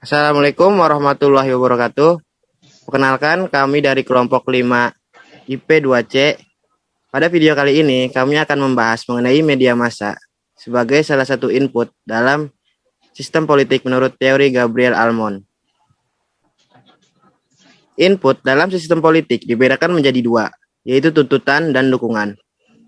Assalamualaikum warahmatullahi wabarakatuh. Perkenalkan, kami dari kelompok 5 IP2C. Pada video kali ini, kami akan membahas mengenai media massa sebagai salah satu input dalam sistem politik menurut teori Gabriel Almond. Input dalam sistem politik dibedakan menjadi dua, yaitu tuntutan dan dukungan.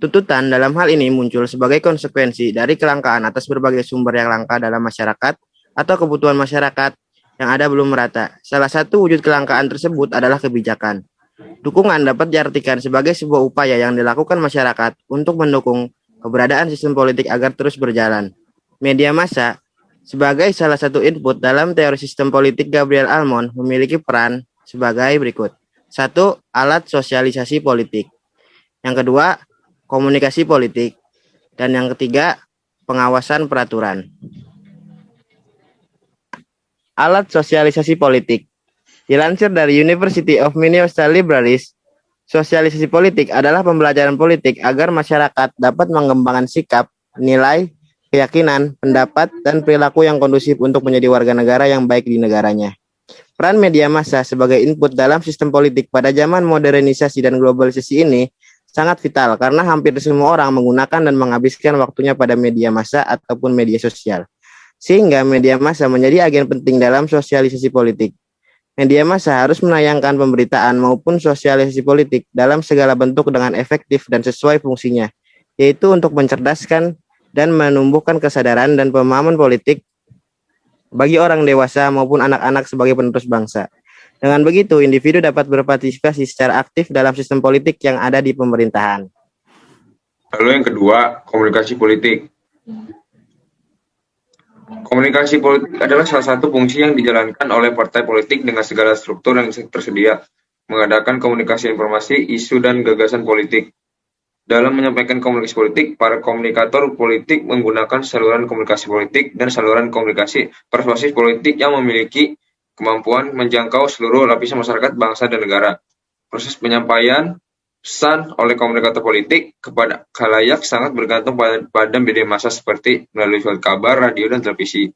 Tuntutan dalam hal ini muncul sebagai konsekuensi dari kelangkaan atas berbagai sumber yang langka dalam masyarakat atau kebutuhan masyarakat yang ada belum merata. Salah satu wujud kelangkaan tersebut adalah kebijakan. Dukungan dapat diartikan sebagai sebuah upaya yang dilakukan masyarakat untuk mendukung keberadaan sistem politik agar terus berjalan. Media massa sebagai salah satu input dalam teori sistem politik Gabriel Almond memiliki peran sebagai berikut. 1. Alat sosialisasi politik. Yang kedua, komunikasi politik. Dan yang ketiga, pengawasan peraturan. Alat sosialisasi politik. Dilansir dari University of Minnesota Libraries, sosialisasi politik adalah pembelajaran politik agar masyarakat dapat mengembangkan sikap, nilai, keyakinan, pendapat, dan perilaku yang kondusif untuk menjadi warga negara yang baik di negaranya. Peran media massa sebagai input dalam sistem politik pada zaman modernisasi dan globalisasi ini sangat vital karena hampir semua orang menggunakan dan menghabiskan waktunya pada media massa ataupun media sosial. Sehingga media massa menjadi agen penting dalam sosialisasi politik. Media massa harus menayangkan pemberitaan maupun sosialisasi politik dalam segala bentuk dengan efektif dan sesuai fungsinya, yaitu untuk mencerdaskan dan menumbuhkan kesadaran dan pemahaman politik bagi orang dewasa maupun anak-anak sebagai penerus bangsa. Dengan begitu, individu dapat berpartisipasi secara aktif dalam sistem politik yang ada di pemerintahan. Lalu yang kedua, komunikasi politik. Komunikasi politik adalah salah satu fungsi yang dijalankan oleh partai politik dengan segala struktur yang tersedia, mengadakan komunikasi informasi, isu, dan gagasan politik. Dalam menyampaikan komunikasi politik, para komunikator politik menggunakan saluran komunikasi politik dan saluran komunikasi persuasif politik yang memiliki kemampuan menjangkau seluruh lapisan masyarakat, bangsa, dan negara. Proses penyampaian pesan oleh komunikator politik kepada khalayak sangat bergantung pada media massa seperti melalui surat kabar, radio, dan televisi.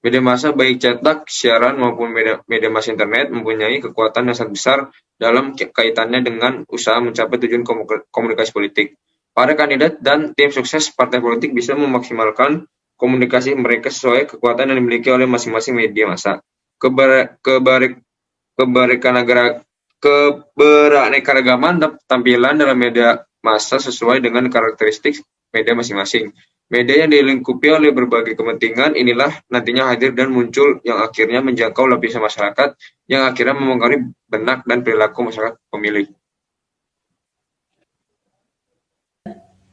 Media massa baik cetak, siaran, maupun media massa internet mempunyai kekuatan yang sangat besar dalam kaitannya dengan usaha mencapai tujuan komunikasi politik. Para kandidat dan tim sukses partai politik bisa memaksimalkan komunikasi mereka sesuai kekuatan yang dimiliki oleh masing-masing media massa. Keberaneka-ragaman tampilan dalam media massa sesuai dengan karakteristik media masing-masing. Media yang dilingkupi oleh berbagai kepentingan inilah nantinya hadir dan muncul yang akhirnya menjangkau lapisan masyarakat yang akhirnya memengaruhi benak dan perilaku masyarakat pemilih.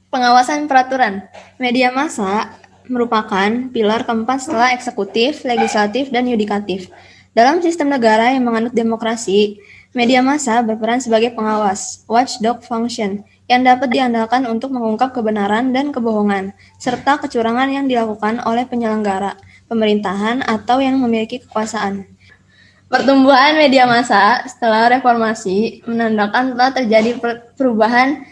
Pengawasan peraturan. Media massa merupakan pilar keempat setelah eksekutif, legislatif, dan yudikatif. Dalam sistem negara yang menganut demokrasi, media massa berperan sebagai pengawas, watchdog function, yang dapat diandalkan untuk mengungkap kebenaran dan kebohongan, serta kecurangan yang dilakukan oleh penyelenggara, pemerintahan, atau yang memiliki kekuasaan. Pertumbuhan media massa setelah reformasi menandakan telah terjadi perubahan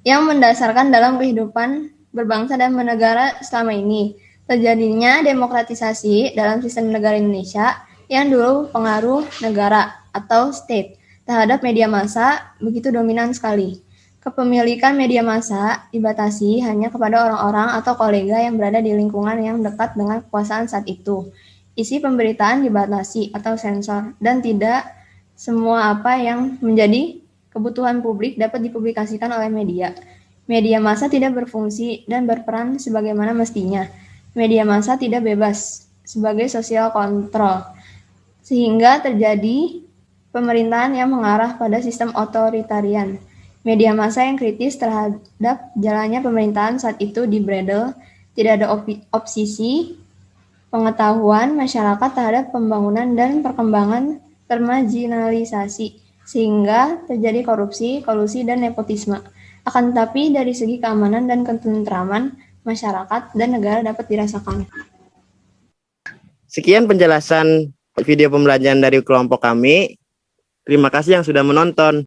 yang mendasarkan dalam kehidupan berbangsa dan bernegara selama ini. Terjadinya demokratisasi dalam sistem negara Indonesia yang dulu pengaruh negara atau state terhadap media massa begitu dominan sekali. Kepemilikan media massa dibatasi hanya kepada orang-orang atau kolega yang berada di lingkungan yang dekat dengan kekuasaan saat itu. Isi pemberitaan dibatasi atau sensor, dan tidak semua apa yang menjadi kebutuhan publik dapat dipublikasikan oleh media. Media massa tidak berfungsi dan berperan sebagaimana mestinya. Media massa tidak bebas sebagai social control, sehingga terjadi pemerintahan yang mengarah pada sistem otoritarian. Media massa yang kritis terhadap jalannya pemerintahan saat itu dibredel, tidak ada obsesi pengetahuan masyarakat terhadap pembangunan dan perkembangan termarginalisasi, sehingga terjadi korupsi, kolusi, dan nepotisme. Akan tetapi dari segi keamanan dan ketentraman, masyarakat dan negara dapat dirasakan. Sekian penjelasan video pembelajaran dari kelompok kami. Terima kasih yang sudah menonton.